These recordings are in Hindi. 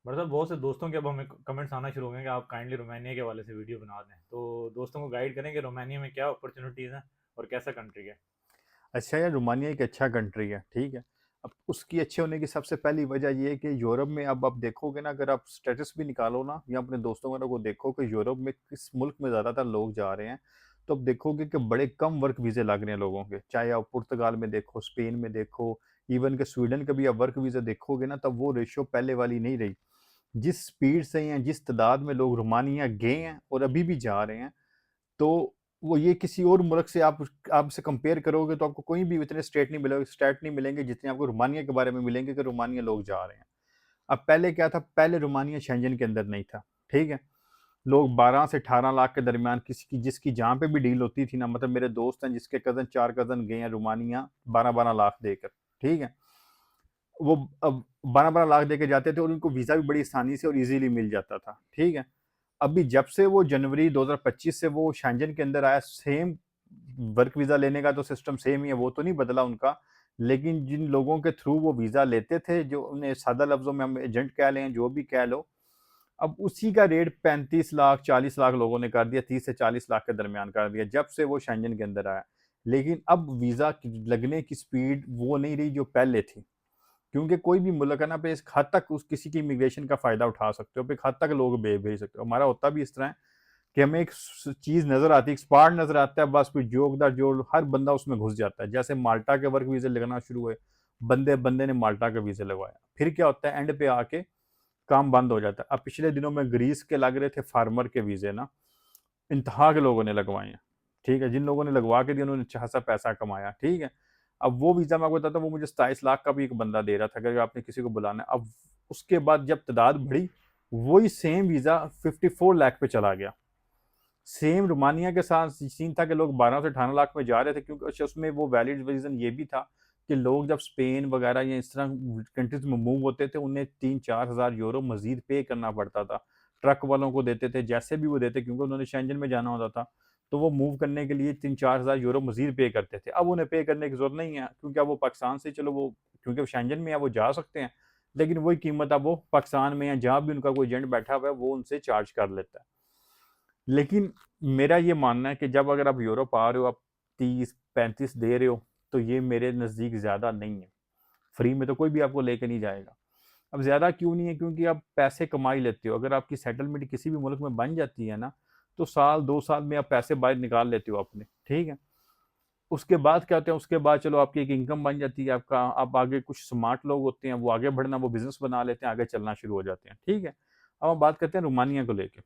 बड़ा साहब बहुत से दोस्तों के अब हमें कमेंट्स आना शुरू हो गए कि आप काइंडली रोमानिया के हवाले से वीडियो बना दें, तो दोस्तों को गाइड करें कि रोमानिया में क्या अपॉर्चुनिटीज़ हैं और कैसा कंट्री है। अच्छा यार, रोमानिया एक अच्छा कंट्री है, ठीक है। अब उसकी अच्छे होने की सबसे पहली वजह ये है कि यूरोप में अब आप देखोगे ना, अगर आप स्टेटस भी निकालो ना या अपने दोस्तों वगैरह को देखो कि यूरोप में किस मुल्क में ज़्यादातर लोग जा रहे हैं, तो अब देखोगे कि बड़े कम वर्क वीज़े लग रहे हैं लोगों के। चाहे आप पुर्तगाल में देखो, स्पेन में देखो, इवन के स्वीडन के भी आप वर्क वीज़ा देखोगे ना, तब वो रेशियो पहले वाली नहीं रही। जिस स्पीड से या जिस तादाद में लोग रोमानिया गए हैं और अभी भी जा रहे हैं, तो वो ये किसी और मुल्क से आपसे कंपेयर करोगे तो आपको कोई भी इतने स्टेट नहीं मिलेंगे जितने आपको रोमानिया के बारे में मिलेंगे कि रोमानिया लोग जा रहे हैं। अब पहले क्या था, पहले रोमानिया शेंजन के अंदर नहीं था, ठीक है। लोग 12 से 18 लाख के दरमियान किसी की जिसकी जहाँ पे भी डील होती थी ना, मतलब मेरे दोस्त हैं जिसके कज़न 4 कज़न गए हैं रोमानिया 12-12 लाख देकर, ठीक है। वो अब 12-12 लाख देके जाते थे और उनको वीज़ा भी बड़ी आसानी से और ईज़िली मिल जाता था, ठीक है। अभी जब से वो जनवरी 2025 से वो शेंजन के अंदर आया, सेम वर्क वीज़ा लेने का तो सिस्टम सेम ही है, वो तो नहीं बदला उनका। लेकिन जिन लोगों के थ्रू वो वीज़ा लेते थे, जो उन्हें सादा लफ्ज़ों में हम एजेंट कह लें, जो भी कह लो, अब उसी का रेट 35 लाख, 40 लाख लोगों ने कर दिया, 30 से 40 लाख के दरमियान कर दिया, जब से वो शेंजन के अंदर आया। लेकिन अब वीज़ा की लगने की स्पीड वो नहीं रही जो पहले थी। क्योंकि कोई भी मुल्क है ना, पे इस हद तक उस किसी की इमिग्रेशन का फ़ायदा उठा सकते हो, आप एक हद तक लोग भेज सकते हो। हमारा होता भी इस तरह है कि हमें एक चीज़ नज़र आती है, एक स्पॉट नज़र आता है, बस फिर जोकदार जोड़ हर बंदा उसमें घुस जाता है। जैसे माल्टा के वर्क वीज़े लगना शुरू हुए, बंदे बंदे ने माल्टा के वीज़े लगवाया। फिर क्या होता है, एंड पे आके काम बंद हो जाता है। अब पिछले दिनों में ग्रीस के लग रहे थे फार्मर के वीज़े ना, इंतहा के लोगों ने लगवाए हैं, ठीक है। जिन लोगों ने लगवा के दिए उन्होंने अच्छा खासा पैसा कमाया, ठीक है। अब वो वीज़ा मैं आपको बताता हूँ, वो मुझे 27 लाख का भी एक बंदा दे रहा था, अगर आपने किसी को बुलाना है। अब उसके बाद जब तादाद बढ़ी, वही सेम वीज़ा 54 लाख पे चला गया। सेम रोमानिया के साथ सीन था कि लोग 12 से 18 लाख में जा रहे थे, क्योंकि अच्छा उसमें वो वैलिड रीज़न ये भी था कि लोग जब स्पेन वगैरह या इस तरह कंट्रीज़ में मूव होते थे, उन्हें 3-4 हज़ार यूरो मज़ीद पे करना पड़ता था। ट्रक वालों को देते थे, जैसे भी वो देते, क्योंकि उन्होंने शेंजन में जाना होता था, तो वो मूव करने के लिए 3-4 हज़ार यूरो मज़ीद पे करते थे। अब उन्हें पे करने की ज़रूरत नहीं है, क्योंकि अब वो पाकिस्तान से, चलो वो क्योंकि वो शेंजन में है, वो जा सकते हैं, लेकिन वही कीमत अब वो पाकिस्तान में या जहाँ भी उनका कोई एजेंट बैठा हुआ है, वो उनसे चार्ज कर लेता है। लेकिन मेरा ये मानना है कि जब अगर आप यूरोप आ रहे हो, आप 30-35 दे रहे हो, तो ये मेरे नज़दीक ज़्यादा नहीं है। फ्री में तो कोई भी आपको लेके नहीं जाएगा। अब ज़्यादा क्यों नहीं है, क्योंकि आप पैसे कमा ही लेते हो। अगर आपकी सेटलमेंट किसी भी मुल्क में बन जाती है ना, तो साल 2 साल में आप पैसे बाहर निकाल लेते हो अपने, ठीक है। उसके बाद क्या होता है, उसके बाद चलो आपकी एक इनकम बन जाती है, आपका आप आगे कुछ स्मार्ट लोग होते हैं, वो आगे बढ़ना, वो बिज़नेस बना लेते हैं, आगे चलना शुरू हो जाते हैं, ठीक है। अब हम बात करते हैं रोमानिया को लेके।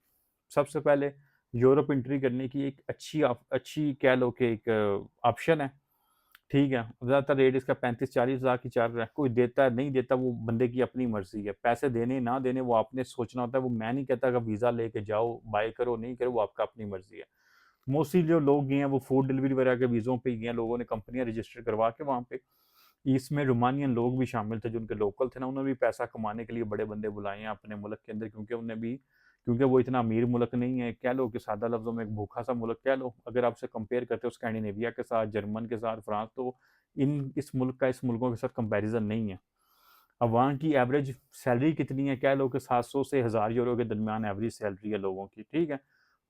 सबसे पहले यूरोप एंट्री करने की एक अच्छी कह लो कि एक ऑप्शन है, ठीक है। ज़्यादातर रेट इसका 35-40 हज़ार की चल रहा है। कोई देता है, नहीं देता, वो बंदे की अपनी मर्ज़ी है। पैसे देने ना देने वो आपने सोचना होता है। वो मैं नहीं कहता कि वीज़ा लेके जाओ, बाय करो, नहीं करो, वो आपका अपनी मर्ज़ी है। मोस्टली जो लोग गए हैं वो फूड डिलीवरी वगैरह के वीज़ों पे ही गए हैं। लोगों ने कंपनियाँ रजिस्टर करवा के वहाँ पे, इसमें रोमानियन लोग भी शामिल थे जो उनके लोकल थे ना, उन्होंने भी पैसा कमाने के लिए बड़े बंदे बुलाए हैं अपने मुल्क के अंदर, क्योंकि उन्हें भी, क्योंकि वो इतना अमीर मुल्क नहीं है, कह लो कि सादा लफ्ज़ों में एक भूखा सा मुल्क कह लो। अगर आप उसे कंपेयर करते हो स्कैंडिनेविया के साथ, जर्मन के साथ, फ्रांस, तो इन इस मुल्कों के साथ कंपैरिजन नहीं है। अब वहाँ की एवरेज सैलरी कितनी है, कह लो कि 700 से 1000 यूरो के दरमियान एवरेज सैलरी है लोगों की, ठीक है।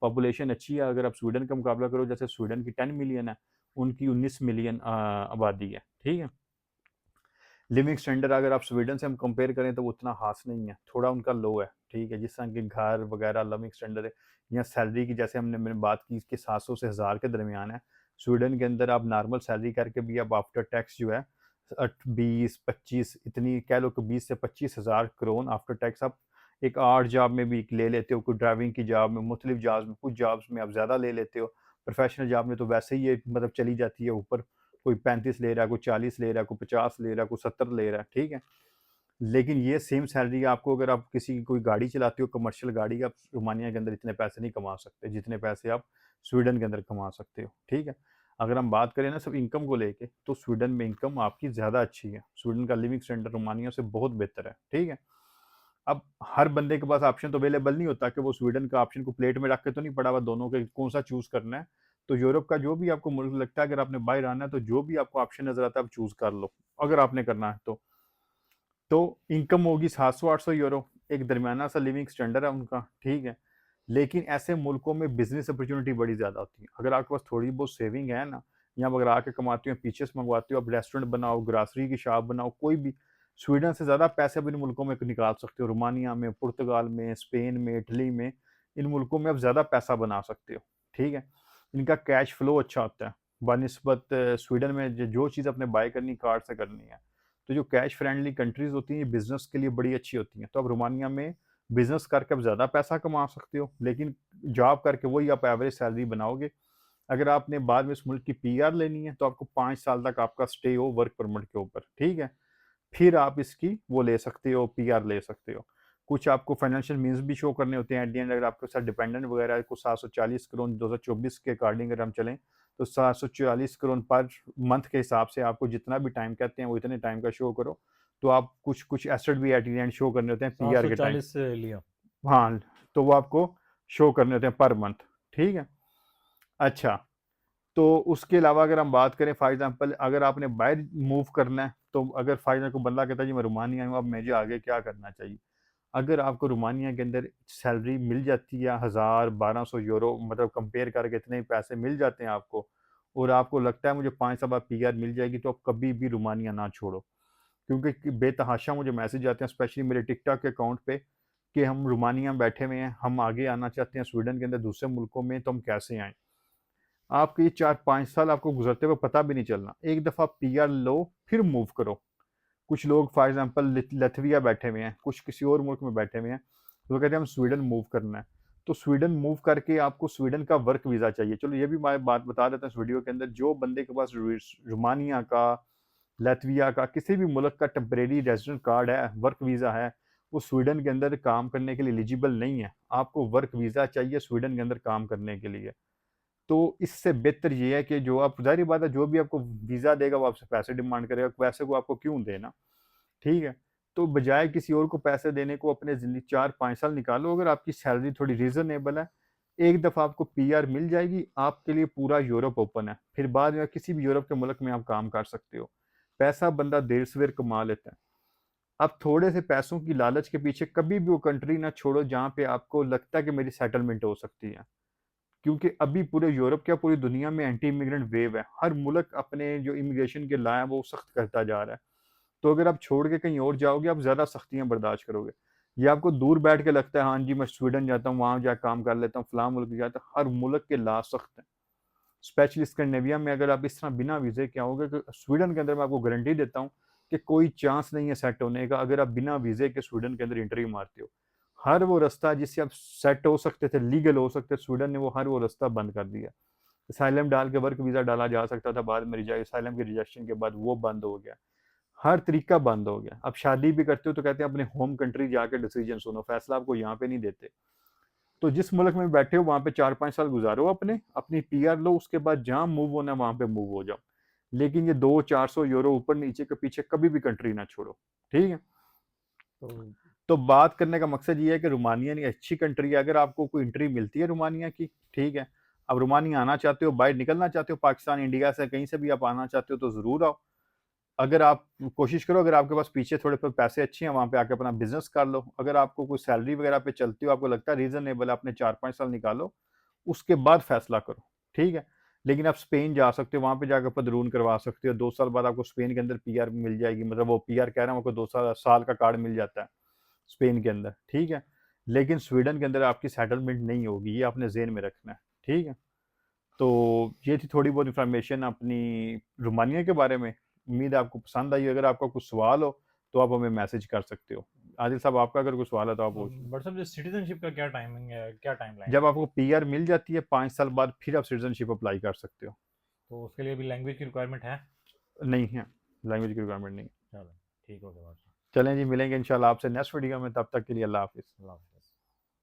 पॉपुलेशन अच्छी है, अगर आप स्वीडन का मुकाबला करो, जैसे स्वीडन की 10 मिलियन है, उनकी 19 मिलियन आबादी है, ठीक है। लिविंग स्टैंडर्ड अगर आप स्वीडन से हम कंपेयर करें तो वो उतना खास नहीं है, थोड़ा उनका लो है, ठीक है। जिस तरह के घर वगैरह लिविंग स्टैंडर्ड है, या सैलरी की जैसे मैंने बात की कि 700 से 1000 के दरमियान है। स्वीडन के अंदर आप नॉर्मल सैलरी करके भी आप आफ्टर टैक्स जो है 20-25 इतनी कह लो कि 20 से 25 हज़ार क्रोन आफ्टर टैक्स आप एक आर्ट जॉब में भी ले लेते हो, कोई ड्राइविंग की जॉब में, मुख्तलिफ जॉब में, कुछ जॉब्स में आप ज़्यादा ले लेते हो। प्रोफेशनल जॉब में तो वैसे ही ये मतलब चली जाती है ऊपर, कोई 35 ले रहा है, कोई 40 ले रहा है, कोई 50 ले रहा है, कोई 70 ले रहा है, ठीक है। लेकिन ये सेम सैलरी आपको, अगर आप किसी की कोई गाड़ी चलाते हो, कमर्शियल गाड़ी, आप रोमानिया के अंदर इतने पैसे नहीं कमा सकते जितने पैसे आप स्वीडन के अंदर कमा सकते हो, ठीक है। अगर हम बात करें ना सब इनकम को लेके, तो स्वीडन में इनकम आपकी ज़्यादा अच्छी है। स्वीडन का लिविंग स्टैंडर्ड रोमानिया से बहुत बेहतर है, ठीक है। अब हर बंदे के पास ऑप्शन तो अवेलेबल नहीं होता कि वो स्वीडन का ऑप्शन को प्लेट में रख के तो नहीं पड़ा हुआ दोनों के कौन सा चूज़ करना है। तो यूरोप का जो भी आपको मुल्क लगता है, अगर आपने बाहर आना है, तो जो भी आपको ऑप्शन नज़र आता है आप चूज़ कर लो, अगर आपने करना है तो। तो इनकम होगी 700-800 यूरो, एक दरमियाना सा लिविंग स्टैंडर्ड है उनका, ठीक है। लेकिन ऐसे मुल्कों में बिज़नेस अपॉर्च्युनिटी बड़ी ज़्यादा होती है। अगर आपके पास थोड़ी बहुत सेविंग है ना, या आप अगर आके कमाते हो, पीछे से मँगवाते हो, आप रेस्टोरेंट बनाओ, ग्रोसरी की शॉप बनाओ, कोई भी स्वीडन से ज़्यादा पैसे आप इन मुल्कों में निकाल सकते हो। रोमानिया में, पुर्तगाल में, स्पेन में, इटली में, इन मुल्कों में आप ज़्यादा पैसा बना सकते हो, ठीक है। इनका कैश फ्लो अच्छा होता है, बनिस्बत स्वीडन में जो चीज़ आपने बाय करनी कार्ड से करनी है। तो जो कैश फ्रेंडली कंट्रीज़ होती हैं, ये बिज़नेस के लिए बड़ी अच्छी होती हैं। तो आप रोमानिया में बिज़नेस करके आप ज़्यादा पैसा कमा सकते हो, लेकिन जॉब करके वही आप एवरेज सैलरी बनाओगे। अगर आपने बाद में इस मुल्क की पीआर लेनी है, तो आपको 5 साल तक आपका स्टे हो वर्क परमिट के ऊपर, ठीक है? फिर आप इसकी वो ले सकते हो, पीआर ले सकते हो। कुछ आपको फाइनेंशियल मीन्स भी शो करने होते हैं एट द एंड। अगर आपके साथ डिपेंडेंट वगैरह है, कुछ 740 करोड़ 2024 के अकॉर्डिंग अगर हम चलें, तो 740 करोड़ पर मंथ के हिसाब से आपको जितना भी टाइम कहते हैं, वो इतने टाइम का शो करो। तो आप कुछ एसेट भी एट द एंड शो करने होते हैं पीआर के टाइम। 740 लिया। हाँ, तो वो आपको शो करने होते हैं पर मंथ, ठीक है? अच्छा, तो उसके अलावा अगर हम बात करें फॉर एग्ज़ाम्पल अगर आपने बाहर मूव करना है, तो अगर फॉर एग्ज़ाम्पल बंदा कहता है जी मैं रोमानिया हूँ, अब मुझे आगे क्या करना चाहिए? अगर आपको रोमानिया के अंदर सैलरी मिल जाती है 1000-1200 यूरो, मतलब कंपेयर करके इतने ही पैसे मिल जाते हैं आपको, और आपको लगता है मुझे 5 साल बाद पीआर मिल जाएगी, तो आप कभी भी रोमानिया ना छोड़ो। क्योंकि बेतहाशा मुझे मैसेज आते हैं स्पेशली मेरे टिकटॉक के अकाउंट पे, कि हम रोमानिया में बैठे हुए हैं, हम आगे आना चाहते हैं स्वीडन के अंदर दूसरे मुल्कों में, तो हम कैसे आएँ? आपके ये 4-5 साल आपको गुज़रते हुए पता भी नहीं चलना। एक दफ़ा पीआर लो, फिर मूव करो। कुछ लोग फॉर एग्ज़ाम्पल लतविया बैठे हुए हैं, कुछ किसी और मुल्क में बैठे हुए हैं, तो वो कहते हैं हम स्वीडन मूव करना है। तो स्वीडन मूव करके आपको स्वीडन का वर्क वीज़ा चाहिए। चलो ये भी मैं बात बता देता हूँ इस वीडियो के अंदर, जो बंदे के पास रोमानिया का, लातविया का, किसी भी मुल्क का टेम्परेरी रेज़िडेंट कार्ड है, वर्क वीज़ा है, वो स्वीडन के अंदर काम करने के लिए एलिजिबल नहीं है। आपको वर्क वीज़ा चाहिए स्वीडन के अंदर काम करने के लिए। तो इससे बेहतर ये है कि जो आप ज़ाहिर-सी बात है, जो भी आपको वीज़ा देगा वो आपसे पैसे डिमांड करेगा, पैसे को आपको क्यों देना, ठीक है? तो बजाय किसी और को पैसे देने को अपने ज़िंदगी 4-5 साल निकालो, अगर आपकी सैलरी थोड़ी रीज़नेबल है, एक दफ़ा आपको पीआर मिल जाएगी, आपके लिए पूरा यूरोप ओपन है। फिर बाद में किसी भी यूरोप के मुल्क में आप काम कर सकते हो। पैसा बंदा देर-सवेर कमा लेता है। आप थोड़े से पैसों की लालच के पीछे कभी भी वो कंट्री ना छोड़ो जहाँ पे आपको लगता है कि मेरी सेटलमेंट हो सकती है। क्योंकि अभी पूरे यूरोप क्या पूरी दुनिया में एंटी इमिग्रेंट वेव है। हर मुल्क अपने जो इमिग्रेशन के लॉ है वो सख्त करता जा रहा है। तो अगर आप छोड़ के कहीं और जाओगे, आप ज़्यादा सख्तियाँ बर्दाश्त करोगे। ये आपको दूर बैठ के लगता है हाँ जी मैं स्वीडन जाता हूँ, वहाँ जाके काम कर लेता हूँ, फलाँ मुल्क जाता हूँ, हर मुल्क के लॉ सख्त हैं। स्पेशली स्कैंडिनेविया में अगर आप इस तरह बिना वीज़े के आओगे, तो स्वीडन के अंदर मैं आपको गारंटी देता हूँ कि कोई चांस नहीं है सेट होने का, अगर आप बिना वीज़े के स्वीडन के अंदर एंट्री मारते हो। हर वो रास्ता जिससे आप सेट हो सकते थे, लीगल हो सकते थे, स्वीडन ने वो हर वो रास्ता बंद कर दिया। असाइलम डाल के वर्क वीज़ा डाला जा सकता था, बाद में असाइलम के रिजेक्शन के बाद वो बंद हो गया। हर तरीका बंद हो गया। अब शादी भी करते हो तो कहते हैं अपने होम कंट्री जाके डिसीजन सुनो, फैसला आपको यहाँ पे नहीं देते। तो जिस मुल्क में बैठे हो वहाँ पे 4-5 साल गुज़ारो अपनी पीआर लो, उसके बाद जहाँ मूव होना है वहाँ पे मूव हो जाओ। लेकिन ये 200-400 यूरो ऊपर-नीचे के पीछे कभी भी कंट्री ना छोड़ो, ठीक है? तो तो बात करने का मकसद ये है कि रोमानिया एक अच्छी कंट्री है, अगर आपको कोई एंट्री मिलती है रोमानिया की, ठीक है? अब रोमानिया आना चाहते हो, बाहर निकलना चाहते हो पाकिस्तान, इंडिया से कहीं से भी आप आना चाहते हो तो ज़रूर आओ। अगर आप कोशिश करो, अगर आपके पास पीछे थोड़े पे पैसे अच्छे हैं, वहाँ पे आके अपना बिज़नेस कर लो। अगर आपको कोई सैलरी वगैरह पे चलती हो, आपको लगता है रीज़नेबल है, अपने 4-5 साल निकालो, उसके बाद फैसला करो, ठीक है? लेकिन आप स्पेन जा सकते हो, वहाँ पे जाकर पदरून करवा सकते हो, 2 साल बाद आपको स्पेन के अंदर पीआर मिल जाएगी, मतलब वो पीआर कह रहा हूँ, आपको 2 साल का कार्ड मिल जाता है स्पेन के अंदर, ठीक है? लेकिन स्वीडन के अंदर आपकी सेटलमेंट नहीं होगी, ये आपने ज़हन में रखना है, ठीक है? तो ये थी थोड़ी बहुत इन्फॉर्मेशन अपनी रोमानिया के बारे में। उम्मीद है आपको पसंद आई। अगर आपका कुछ सवाल हो, तो आप हमें मैसेज कर सकते हो। आदिल साहब, आपका अगर कोई सवाल है तो आप पूछ लें। बट साहब सिटीजनशिप का क्या टाइमिंग है, क्या टाइमलाइन जब है? आपको पीआर मिल जाती है 5 साल बाद, फिर आप सिटीज़नशिप अप्लाई कर सकते हो। तो उसके लिए भी लैंग्वेज की रिक्वायरमेंट है? नहीं है, लैंग्वेज की रिक्वायरमेंट नहीं है। चलो, ठीक हो गया। चलें जी, मिलेंगे इंशाल्लाह आपसे नेक्स्ट वीडियो में, तब तक के लिए अल्लाह हाफ़िज़। अल्लाह